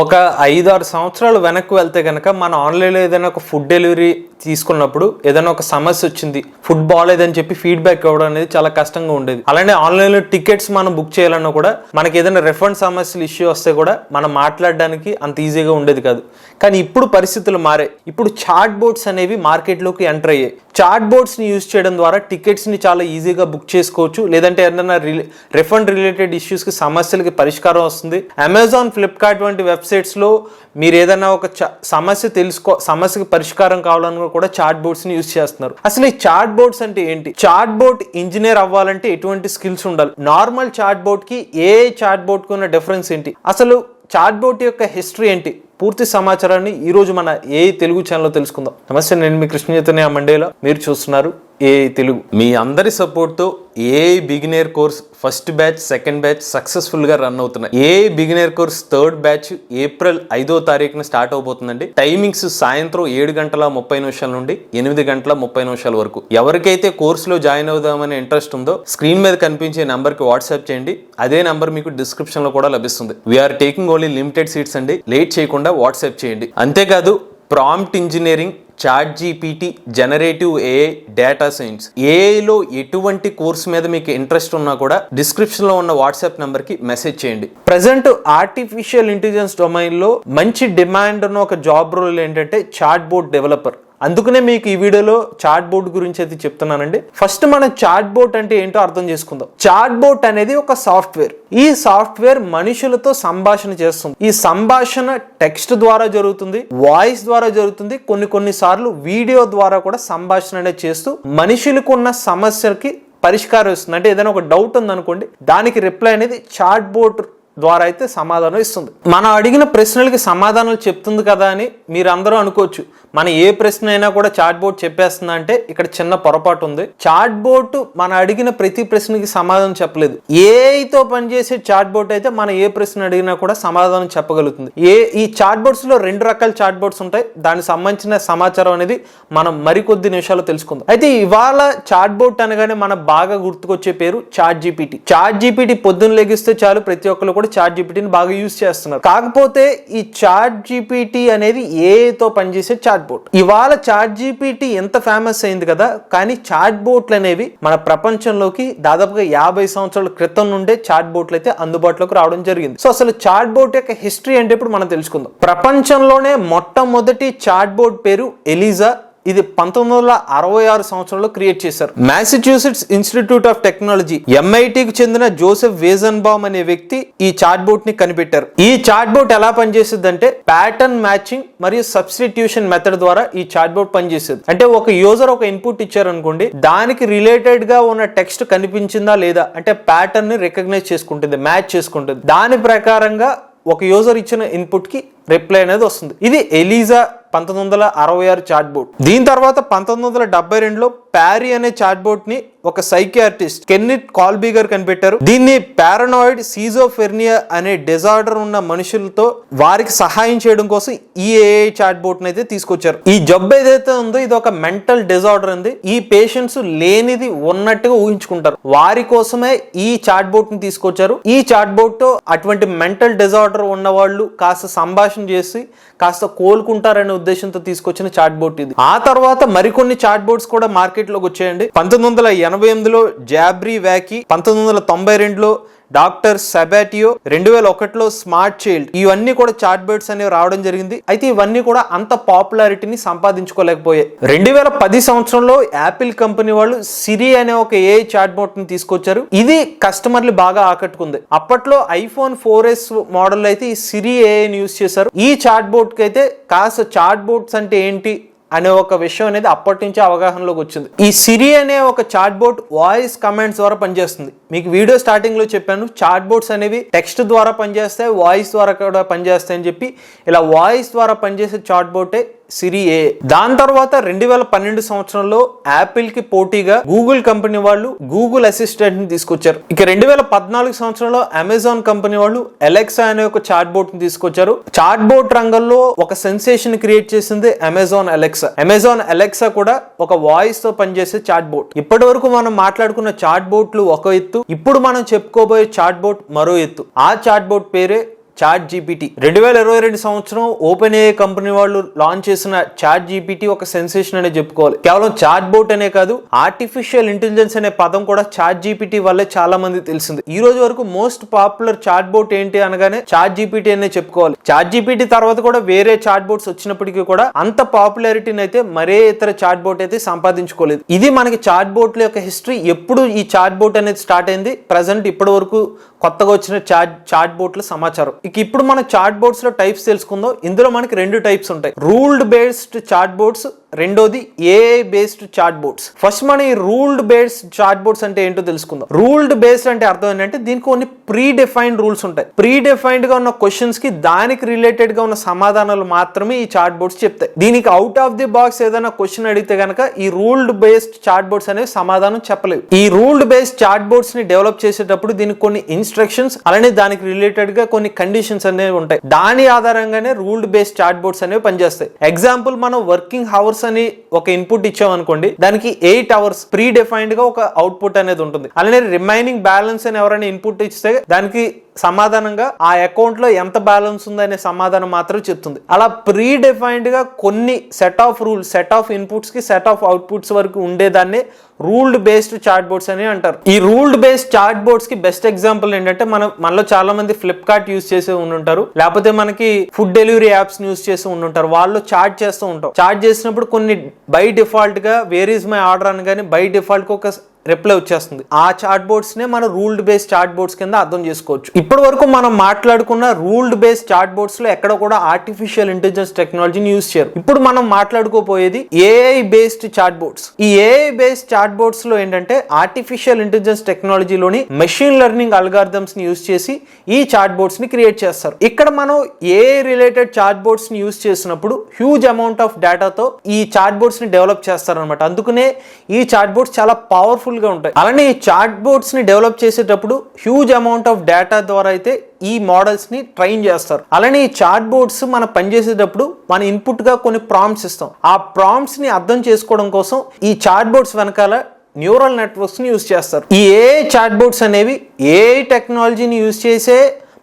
ఒక 5-6 సంవత్సరాలు వెనక్కి వెళ్తే కనుక మన ఆన్లైన్లో ఏదైనా ఒక ఫుడ్ డెలివరీ తీసుకున్నప్పుడు ఏదైనా ఒక సమస్య వచ్చింది, ఫుడ్ బాగాలేదని చెప్పి ఫీడ్బ్యాక్ ఇవ్వడం అనేది చాలా కష్టంగా ఉండేది. అలానే ఆన్లైన్లో టికెట్స్ మనం బుక్ చేయాలన్నా కూడా మనకి ఏదైనా రిఫండ్ సమస్యలు ఇష్యూ వస్తే కూడా మనం మాట్లాడడానికి అంత ఈజీగా ఉండేది కాదు. కానీ ఇప్పుడు పరిస్థితులు మారాయి. ఇప్పుడు చాట్ బోర్డ్స్ అనేవి మార్కెట్లోకి ఎంటర్ అయ్యాయి. చాట్ బోర్డ్స్ని యూజ్ చేయడం ద్వారా టికెట్స్ని చాలా ఈజీగా బుక్ చేసుకోవచ్చు. లేదంటే ఏదైనా రిఫండ్ రిలేటెడ్ ఇష్యూస్కి సమస్యలకి పరిష్కారం వస్తుంది. అమెజాన్, ఫ్లిప్కార్ట్ వంటి వెబ్సైట్స్లో మీరు ఏదైనా ఒక సమస్యకి పరిష్కారం కావాలని కూడా చాట్ బోర్డ్స్ని యూజ్ చేస్తున్నారు. అసలు ఈ చాట్ బోర్డ్స్ అంటే ఏంటి? చాట్ బోర్డ్ ఇంజనీర్ అవ్వాలంటే ఎటువంటి స్కిల్స్ ఉండాలి? నార్మల్ చాట్ బోర్డ్కి ఏ చాట్ బోర్డ్కి ఉన్న డిఫరెన్స్ ఏంటి? అసలు చాట్ బోర్డ్ యొక్క హిస్టరీ ఏంటి? పూర్తి సమాచారాన్ని ఈ రోజు మన ఏ తెలుగు ఛానల్లో తెలుసుకుందాం. నమస్తే, నేను మీ కృష్ణ చైతన్య మండేలా. మీరు చూస్తున్నారు ఏ తెలుగు. మీ అందరి సపోర్ట్తో a beginner course first batch, second batch successful గా రన్ అవుతున్నాయి. A beginner course third batch April 5వ తారీఖున స్టార్ట్ అవబోతుందండి. టైమింగ్స్ సాయంత్రం 7:30 నుండి 8:30 వరకు. ఎవరికైతే కోర్సులో జాయిన్ అవుదామనే ఇంట్రెస్ట్ ఉందో స్క్రీన్ మీద కనిపించే నంబర్ కి వాట్సాప్ చేయండి. అదే నంబర్ మీకు డిస్క్రిప్షన్ లో కూడా లభిస్తుంది. We're taking only limited seats అండి. లేట్ చేయకుండా వాట్సాప్ చేయండి. అంతేకాదు prompt engineering, chat GPT, generative AI, data science, ఏఐలో ఎటువంటి కోర్స్ మీద మీకు ఇంట్రెస్ట్ ఉన్నా కూడా డిస్క్రిప్షన్ లో ఉన్న వాట్సాప్ నంబర్ కి మెసేజ్ చేయండి. ప్రజెంట్ ఆర్టిఫిషియల్ ఇంటెలిజెన్స్ డొమైన్ లో మంచి డిమాండ్ ఉన్న ఒక జాబ్ రోల్ ఏంటంటే చాట్ బోర్డ్ డెవలపర్. అందుకనే మీకు ఈ వీడియోలో చాట్ బోర్డ్ గురించి అయితే చెప్తున్నానండి. ఫస్ట్ మనం చాట్ బోర్డ్ అంటే ఏంటో అర్థం చేసుకుందాం. చాట్ బోర్డ్ అనేది ఒక సాఫ్ట్వేర్. ఈ సాఫ్ట్వేర్ మనుషులతో సంభాషణ చేస్తుంది. ఈ సంభాషణ టెక్స్ట్ ద్వారా జరుగుతుంది, వాయిస్ ద్వారా జరుగుతుంది, కొన్నిసార్లు వీడియో ద్వారా కూడా సంభాషణ అనేది చేస్తూ మనుషులకు ఉన్న సమస్యలకి పరిష్కారం ఇస్తుంది. అంటే ఏదైనా ఒక డౌట్ ఉందనుకోండి, దానికి రిప్లై అనేది చాట్ బోర్డ్ ద్వారా అయితే సమాధానం ఇస్తుంది. మనం అడిగిన ప్రశ్నలకి సమాధానాలు చెప్తుంది కదా అని మీరు అందరూ అనుకోవచ్చు. మన ఏ ప్రశ్న అయినా కూడా చాట్ బోర్డ్ చెప్పేస్తుందా అంటే ఇక్కడ చిన్న పొరపాటు ఉంది. చాట్ బోర్డ్ మన అడిగిన ప్రతి ప్రశ్నకి సమాధానం చెప్పలేదు. ఏఐతో పనిచేసే చాట్ బోర్డ్ అయితే మన ఏ ప్రశ్న అడిగినా కూడా సమాధానం చెప్పగలుగుతుంది. ఈ చాట్ బోర్డ్స్ లో 2 రకాల చాట్ బోర్డ్స్ ఉంటాయి. దానికి సంబంధించిన సమాచారం అనేది మనం మరికొద్ది నిమిషాలు తెలుసుకుందాం. అయితే ఇవాళ చాట్ బోర్డ్ అనగానే మన బాగా గుర్తుకొచ్చే పేరు చాట్ జీపీటీ. చాట్ జీపీటీ పొద్దున్న లెగిస్తే చాలు ప్రతి ఒక్కరు కూడా చాట్ జీపీటీని బాగా యూజ్ చేస్తున్నారు. కాకపోతే ఈ చాట్ జీపీటీ అనేది ఏఐతో పనిచేసే చాట్ బోర్డ్. ఇవాళ చాట్ జీపీటీ ఎంత ఫేమస్ అయింది కదా, కానీ చాట్ బోట్లు అనేవి మన ప్రపంచంలోకి దాదాపుగా 50 సంవత్సరాల క్రితం నుండే చాట్ బోట్లు అయితే అందుబాటులోకి రావడం జరిగింది. సో అసలు చాట్ బోట్ యొక్క హిస్టరీ అంటే ఇప్పుడు మనం తెలుసుకుందాం. ప్రపంచంలోనే మొట్టమొదటి చాట్ బోర్డ్ పేరు ఎలిజా. ఇది 1966 సంవత్సరంలో క్రియేట్ చేశారు. మ్యాసచ్యూసెట్స్ ఇన్స్టిట్యూట్ ఆఫ్ టెక్నాలజీ, MITకి చెందిన జోసెఫ్ వేజన్బామ్ అనే వ్యక్తి ఈ చాట్ బోట్ ని కనిపెట్టారు. ఈ చాట్ బోట్ ఎలా పనిచేస్తుంది అంటే ప్యాటర్న్ మ్యాచింగ్ మరియు సబ్స్టిట్యూషన్ మెథడ్ ద్వారా ఈ చాట్ బోట్ పనిచేసేది. అంటే ఒక యూజర్ ఒక ఇన్పుట్ ఇచ్చారు అనుకోండి, దానికి రిలేటెడ్ గా ఉన్న టెక్స్ట్ కనిపించిందా లేదా అంటే ప్యాటర్న్ ని రికగ్నైజ్ చేసుకుంటుంది, మ్యాచ్ చేసుకుంటుంది. దాని ప్రకారంగా ఒక యూజర్ ఇచ్చిన ఇన్పుట్ కి రిప్లై అనేది వస్తుంది. ఇది ఎలిజా 1966 చాట్ బోర్డ్. దీని తర్వాత 1972లో ప్యారీ అనే చాట్ బోర్డ్ ని ఒక సైకియాట్రిస్ట్ కెన్నెత్ కాల్బీ గారు కనిపెట్టారు. దీన్ని పారానాయిడ్ సిజోఫ్రెనియా అనే డిజార్డర్ ఉన్న మనుషులతో వారికి సహాయం చేయడం కోసం ఈ ఏఐ చాట్ బోర్డ్ ని అయితే తీసుకొచ్చారు. ఈ జబ్బు ఏదైతే ఉందో ఇది ఒక మెంటల్ డిజార్డర్ ఉంది. ఈ పేషెంట్స్ లేనిది ఉన్నట్టుగా ఊహించుకుంటారు. వారి కోసమే ఈ చాట్ బోర్డ్ ని తీసుకొచ్చారు. ఈ చాట్ బోర్డ్ తో అటువంటి మెంటల్ డిజార్డర్ ఉన్న వాళ్ళు కాస్త సంభాషణ చేసి కాస్త కోలుకుంటారనే ఉద్దేశంతో తీసుకొచ్చిన చాట్ బోర్డ్ ఇది. ఆ తర్వాత మరికొన్ని చాట్ బోర్డ్స్ కూడా మార్కెట్ లోకి వచ్చాయండి. 1988లో జాబ్రీ వ్యాకీ, 1992లో డాక్టర్ సబాటియో, 2001లో స్మార్ట్ చైల్డ్, ఇవన్నీ కూడా చాట్ బోర్డ్స్ అనేవి రావడం జరిగింది. అయితే ఇవన్నీ కూడా అంత పాపులారిటీని సంపాదించుకోలేకపోయాయి. 2010 సంవత్సరంలో యాపిల్ కంపెనీ వాళ్ళు సిరి అనే ఒక ఏఐ చాట్ బోట్ ని తీసుకొచ్చారు. ఇది కస్టమర్లు బాగా ఆకట్టుకుంది. అప్పట్లో iPhone 4S మోడల్ అయితే ఈ సిరి ఏఐని యూజ్ చేశారు. ఈ చాట్ బోట్ కి అయితే కాస్త చాట్ బోట్స్ అంటే ఏంటి అనే ఒక విషయం అనేది అప్పటి నుంచి అవగాహనలోకి వచ్చింది. ఈ సిరి అనే ఒక చాట్ బోట్ వాయిస్ కమాండ్స్ ద్వారా పనిచేస్తుంది. మీకు వీడియో స్టార్టింగ్ లో చెప్పాను, చాట్ బోట్స్ అనేవి టెక్స్ట్ ద్వారా పనిచేస్తాయి, వాయిస్ ద్వారా కూడా పనిచేస్తాయి అని చెప్పి. ఇలా వాయిస్ ద్వారా పనిచేసే చాట్ బోటే సిరి ఏ. దాని తర్వాత 2012 సంవత్సరంలో యాపిల్ కి పోటీగా గూగుల్ కంపెనీ వాళ్ళు గూగుల్ అసిస్టెంట్ ని తీసుకొచ్చారు. ఇక 2014 సంవత్సరంలో అమెజాన్ కంపెనీ వాళ్ళు అలెక్సా అనే ఒక చాట్ బోట్ ని తీసుకొచ్చారు. చాట్ బోట్ రంగంలో ఒక సెన్సేషన్ క్రియేట్ చేసింది అమెజాన్ అలెక్సా. అమెజాన్ అలెక్సా కూడా ఒక వాయిస్ తో పనిచేసే చాట్ బోట్. ఇప్పటి వరకు మనం మాట్లాడుకున్న చాట్ బోట్లు ఒక ఎత్తు, ఇప్పుడు మనం చెప్పుకోబోయే చాట్ బోట్ మరో ఎత్తు. ఆ చాట్ బోట్ పేరే చాట్ జీపీటీ. 2022 సంవత్సరం ఓపెన్ ఏఐ కంపెనీ వాళ్ళు లాంచ్ చేసిన చాట్ జీపీటీ ఒక సెన్సేషన్ అనే చెప్పుకోవాలి. కేవలం చాట్ బోట్ అనే కాదు, ఆర్టిఫిషియల్ ఇంటెలిజెన్స్ అనే పదం కూడా చాట్ జీపీటీ వల్లే చాలా మంది తెలిసింది. ఈ రోజు వరకు మోస్ట్ పాపులర్ చాట్ బోట్ ఏంటి అనగానే చాట్ జీపీటీ అనే చెప్పుకోవాలి. చాట్ జీపీటీ తర్వాత కూడా వేరే చాట్ బోట్స్ వచ్చినప్పటికీ కూడా అంత పాపులారిటీని అయితే మరే ఇతర చాట్ బోట్ అయితే సంపాదించుకోలేదు. ఇది మనకి చాట్ బోట్ల యొక్క హిస్టరీ. ఎప్పుడు ఈ చాట్ బోట్ అనేది స్టార్ట్ అయింది, ప్రజెంట్ ఇప్పటి వరకు కొత్తగా వచ్చిన చాట్ బోట్ల సమాచారం. ఇప్పుడు మన చాట్ బోట్స్ లో టైప్స్ తెలుసుకుందాం. ఇందులో మనకి 2 టైప్స్ ఉంటాయి. రూల్డ్ బేస్డ్ చాట్ బోట్స్, రెండోది AI based chat bots. First మన ఈ రూల్డ్ బేస్డ్ చాట్ బోట్స్ అంటే ఏంటో తెలుసుకుందాం. రూల్డ్ బేస్డ్ అంటే అర్థం ఏంటంటే దీనికి కొన్ని ప్రీ డిఫైన్డ్ రూల్స్ ఉంటాయి. ప్రీ డిఫైన్డ్ గా ఉన్న క్వశ్చన్స్ కి దానికి రిలేటెడ్ గా ఉన్న సమాధానాలు మాత్రమే ఈ చాట్ బోట్స్ చెప్తాయి. దీనికి అవుట్ ఆఫ్ ది బాక్స్ ఏదైనా క్వశ్చన్ అడిగితే గనక ఈ రూల్డ్ బేస్డ్ చాట్ బోట్స్ అనేవి సమాధానం చెప్పలేవు. ఈ రూల్డ్ బేస్డ్ చాట్ బోట్స్ ని డెవలప్ చేసేటప్పుడు దీనికి కొన్ని ఇన్స్ట్రక్షన్స్ అలానే దానికి రిలేటెడ్ గా కొన్ని కండిషన్స్ అనేవి ఉంటాయి. దాని ఆధారంగానే రూల్డ్ బేస్డ్ చాట్ బోట్స్ అనేవి పనిచేస్తాయి. ఎగ్జాంపుల్, మనం వర్కింగ్ హవర్స్ అని ఒక ఇన్పుట్ ఇచ్చామనుకోండి, దానికి 8 hours ప్రీ డిఫైన్డ్ గా ఒక అవుట్పుట్ అనేది ఉంటుంది. అలానే రిమైనింగ్ బ్యాలెన్స్ అని ఎవరైనా ఇన్పుట్ ఇస్తే దానికి సమాధానంగా ఆ అకౌంట్ లో ఎంత బ్యాలెన్స్ ఉందనే సమాధానం మాత్రం చెప్తుంది. అలా ప్రీ డిఫైన్డ్ గా కొన్ని set of rules, set of inputs కి సెట్ ఆఫ్ అవుట్పుట్స్ వరకు ఉండేదాన్ని రూల్డ్ బేస్డ్ చాట్ బోట్స్ అని అంటారు. ఈ రూల్డ్ బేస్డ్ చాట్ బోట్స్ కి బెస్ట్ ఎగ్జాంపుల్ ఏంటంటే మనలో చాలా మంది ఫ్లిప్కార్ట్ యూజ్ చేసి ఉండుంటారు, లేకపోతే మనకి ఫుడ్ డెలివరీ యాప్స్ యూజ్ చేసి ఉండుంటారు. వాళ్ళు చాట్ చేస్తూ ఉంటారు. చాట్ చేసినప్పుడు కొన్ని బై డిఫాల్ట్ గా వేర్ ఈజ్ మై ఆర్డర్ అనగానే బై డిఫాల్ట్ గా ఒక రిప్లై వచ్చేస్తుంది. ఆ చాట్ బోట్స్ నే మన రూల్డ్ బేస్డ్ చాట్ బోట్స్ కింద అర్థం చేసుకోవచ్చు. ఇప్పటి వరకు మనం మాట్లాడుకున్న రూల్డ్ బేస్డ్ చాట్ బోట్స్ లో ఎక్కడ కూడా ఆర్టిఫిషియల్ ఇంటెలిజెన్స్ టెక్నాలజీని యూజ్ చేయరు. ఇప్పుడు మనం మాట్లాడుకోపోయేది ఏఐ బేస్డ్ చాట్ బోట్స్. ఈ ఏఐ బేస్డ్ చాట్ బోట్స్ లో ఏంటంటే ఆర్టిఫిషియల్ ఇంటెలిజెన్స్ టెక్నాలజీలోని మెషిన్ లెర్నింగ్ అల్గారిథమ్స్ ని యూజ్ చేసి ఈ చాట్ బోట్స్ ని క్రియేట్ చేస్తారు. ఇక్కడ మనం ఏఐ రిలేటెడ్ చాట్ బోట్స్ ని యూజ్ చేసినప్పుడు హ్యూజ్ అమౌంట్ ఆఫ్ డేటాతో ఈ చాట్ బోట్స్ ని డెవలప్ చేస్తారనమాట. అందుకనే ఈ చాట్ బోట్స్ చాలా పవర్ఫుల్ గా ఉంటాయి. అలానే ఈ చాట్ బోట్స్ ని డెవలప్ చేసేటప్పుడు హ్యూజ్ అమౌంట్ ఆఫ్ డేటా ద్వారా అయితే ఈ మోడల్స్ ని ట్రైన్ చేస్తారు. అలానే ఈ చాట్ బోట్స్ మనం పనిచేసేటప్పుడు మన ఇన్పుట్ గా కొన్ని ప్రాంప్ట్స్ ఇస్తాం. ఆ ప్రాంప్ట్స్ ని అర్థం చేసుకోవడం కోసం ఈ చాట్ బోట్స్ వెనకాల న్యూరల్ నెట్వర్క్స్ ని యూజ్ చేస్తారు. ఈ ఏఐ చాట్ బోట్స్ అనేవి ఏఐ టెక్నాలజీని యూజ్ చేసే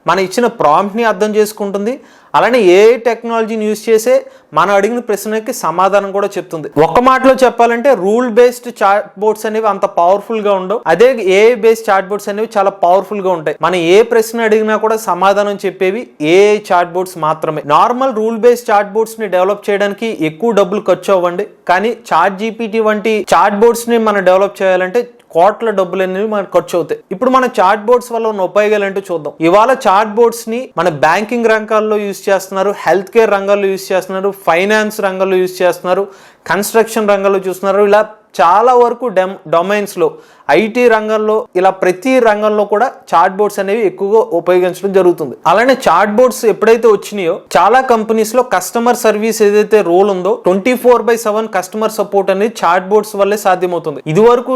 మన ఇచ్చిన ప్రాంప్ట్ ని అర్థం చేసుకుంటుంది. అలానే ఏఐ టెక్నాలజీని యూజ్ చేసే మనం అడిగిన ప్రశ్నకి సమాధానం కూడా చెప్తుంది. ఒక మాటలో చెప్పాలంటే రూల్ బేస్డ్ చాట్ బోట్స్ అనేవి అంత పవర్ఫుల్ గా ఉండవు. అదే ఏఐ బేస్డ్ చాట్ బోట్స్ అనేవి చాలా పవర్ఫుల్ గా ఉంటాయి. మనం ఏ ప్రశ్న అడిగినా కూడా సమాధానం చెప్పేవి ఏఐ చాట్ బోట్స్ మాత్రమే. Normal rule based chat bots ని డెవలప్ చేయడానికి ఎక్కువ డబ్బులు ఖర్చు అవ్వండి, కానీ చాట్ జీపీటీ వంటి చాట్ బోట్స్ ని మనం డెవలప్ చేయాలంటే కోట్ల డబ్బులు అనేవి మనకు ఖర్చు అవుతాయి. ఇప్పుడు మన చాట్ బోట్స్ వల్ల ఉన్న ఉపయోగాలు ఏంటో చూద్దాం. ఇవాళ చాట్ బోట్స్ ని మన బ్యాంకింగ్ రంగాల్లో యూజ్ చేస్తున్నారు, హెల్త్ కేర్ రంగాల్లో యూజ్ చేస్తున్నారు, ఫైనాన్స్ రంగంలో యూజ్ చేస్తున్నారు, కన్స్ట్రక్షన్ రంగంలో చూస్తున్నారు. ఇలా చాలా వరకు డొమైన్స్ లో, ఐటీ రంగంలో, ఇలా ప్రతి రంగంలో కూడా చాట్ బోట్స్ అనేవి ఎక్కువగా ఉపయోగించడం జరుగుతుంది. అలానే చాట్ బోట్స్ ఎప్పుడైతే వచ్చినాయో చాలా కంపెనీస్ లో కస్టమర్ సర్వీస్ ఏదైతే రోల్ ఉందో 24/7 కస్టమర్ సపోర్ట్ అనేది చాట్ బోట్స్ వల్లే సాధ్యమవుతుంది. ఇది వరకు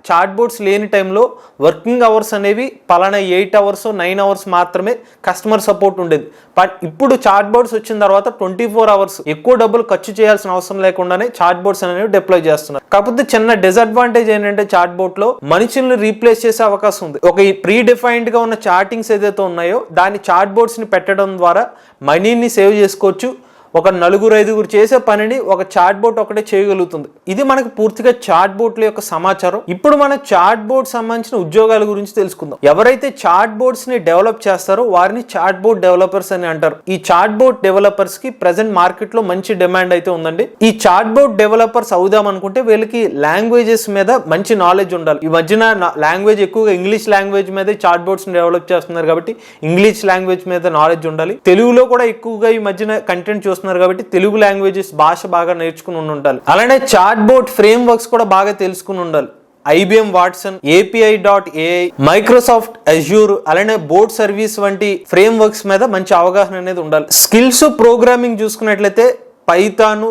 చాట్ బోట్స్ లేని టైంలో వర్కింగ్ అవర్స్ అనేవి పలానా 8 hours 9 hours మాత్రమే కస్టమర్ సపోర్ట్ ఉండేది. బట్ ఇప్పుడు చాట్ బోట్స్ వచ్చిన తర్వాత 24 hours ఎక్కువ డబ్బులు ఖర్చు చేయాల్సిన అవసరం లేకుండానే చాట్ బోట్స్ అనేవి డిప్లాయ్ చేస్తున్నారు. కాకపోతే చిన్న డిసడ్వాంటేజ్ ఏంటంటే చాట్ బోట్ లో మనుషుల్ని రీప్లేస్ చేసే అవకాశం ఉంది. ఒక ప్రీ డిఫైన్డ్ గా ఉన్న చాటింగ్స్ ఏదైతే ఉన్నాయో దాన్ని చాట్ బోట్స్ ని పెట్టడం ద్వారా మనీని సేవ్ చేసుకోవచ్చు. ఒక 4-5 చేసే పనిని ఒక చాట్ బోట్ ఒకటే చేయగలుగుతుంది. ఇది మనకు పూర్తిగా చాట్ బోట్ల యొక్క సమాచారం. ఇప్పుడు మన చాట్ బోట్ సంబంధించిన ఉద్యోగాల గురించి తెలుసుకుందాం. ఎవరైతే చాట్ బోట్స్ ని డెవలప్ చేస్తారో వారిని చాట్ బోట్ డెవలపర్స్ అని అంటారు. ఈ చాట్ బోట్ డెవలపర్స్ కి ప్రెసెంట్ మార్కెట్ లో మంచి డిమాండ్ అయితే ఉందండి. ఈ చాట్ బోట్ డెవలపర్స్ అవుదాం అనుకుంటే వీళ్ళకి లాంగ్వేజెస్ మీద మంచి నాలెడ్జ్ ఉండాలి. ఈ మధ్యన లాంగ్వేజ్ ఎక్కువగా ఇంగ్లీష్ లాంగ్వేజ్ మీద చాట్ బోట్స్ ని డెవలప్ చేస్తున్నారు కాబట్టి ఇంగ్లీష్ లాంగ్వేజ్ మీద నాలెడ్జ్ ఉండాలి. తెలుగులో కూడా ఎక్కువగా ఈ మధ్యన కంటెంట్ చూస్తున్నారు కాబట్టి తెలుగు లాంగ్వేజెస్ భాష బాగా నేర్చుకుని ఉండాలి. అలానే చాట్ బోట్ ఫ్రేమ్ వర్క్స్ కూడా బాగా తెలుసుకుని ఉండాలి. IBM Watson, API.AI, Microsoft Azure, అలానే బోట్ సర్వీస్ వంటి ఫ్రేమ్ వర్క్స్ మీద మంచి అవగాహన అనేది ఉండాలి. స్కిల్స్ ప్రోగ్రామింగ్ చూసుకున్నట్లయితే పైథాన్,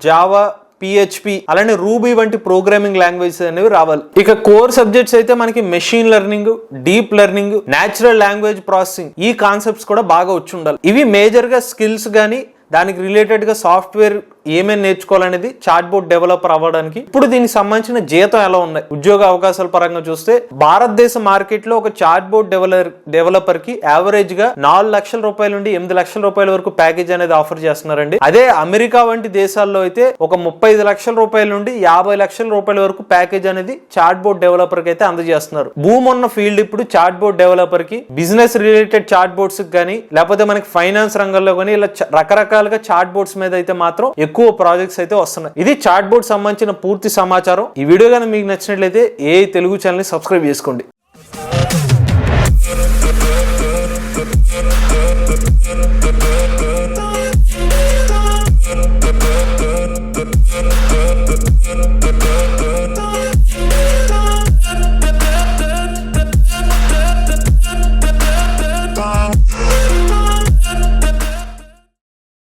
జావా, PHP అలానే రూబీ వంటి ప్రోగ్రామింగ్ లాంగ్వేజెస్ అనేవి రావాలి. ఇక కోర్ సబ్జెక్ట్స్ అయితే మనకి machine learning, deep learning, natural language processing, ఈ కాన్సెప్ట్స్ కూడా బాగా వచ్చి ఉండాలి. ఇవి మేజర్ గా స్కిల్స్ గానీ దానికి రిలేటెడ్ గా సాఫ్ట్వేర్ ఏమేమి నేర్చుకోవాలనేది చాట్ బోట్ డెవలపర్ అవ్వడానికి. ఇప్పుడు దీనికి సంబంధించిన జీతం ఎలా ఉన్నాయి, ఉద్యోగ అవకాశాల పరంగా చూస్తే భారతదేశ మార్కెట్ లో ఒక చాట్ బోట్ డెవలపర్ కి యావరేజ్ గా 4 లక్షల రూపాయల నుండి 8 లక్షల రూపాయల వరకు ప్యాకేజ్ అనేది ఆఫర్ చేస్తున్నారండి. అదే అమెరికా వంటి దేశాల్లో అయితే ఒక 35 లక్షల రూపాయల నుండి 50 లక్షల రూపాయల వరకు ప్యాకేజ్ అనేది చాట్ బోట్ డెవలపర్ కి అయితే అందజేస్తున్నారు. భూమి ఉన్న ఫీల్డ్ ఇప్పుడు చాట్ బోట్ డెవలపర్ కి, బిజినెస్ రిలేటెడ్ చాట్ బోట్స్ కానీ లేకపోతే మనకి ఫైనాన్స్ రంగంలో కానీ ఇలా రకరకాలుగా చాట్ బోట్స్ మీద అయితే మాత్రం ఎక్కువ ప్రాజెక్ట్స్ అయితే వస్తున్నాయి. ఇది చాట్ బోట్ సంబంధించిన పూర్తి సమాచారం. ఈ వీడియో కానీ మీకు నచ్చినట్లయితే ఏ తెలుగు ఛానల్ ని సబ్స్క్రైబ్ చేసుకోండి.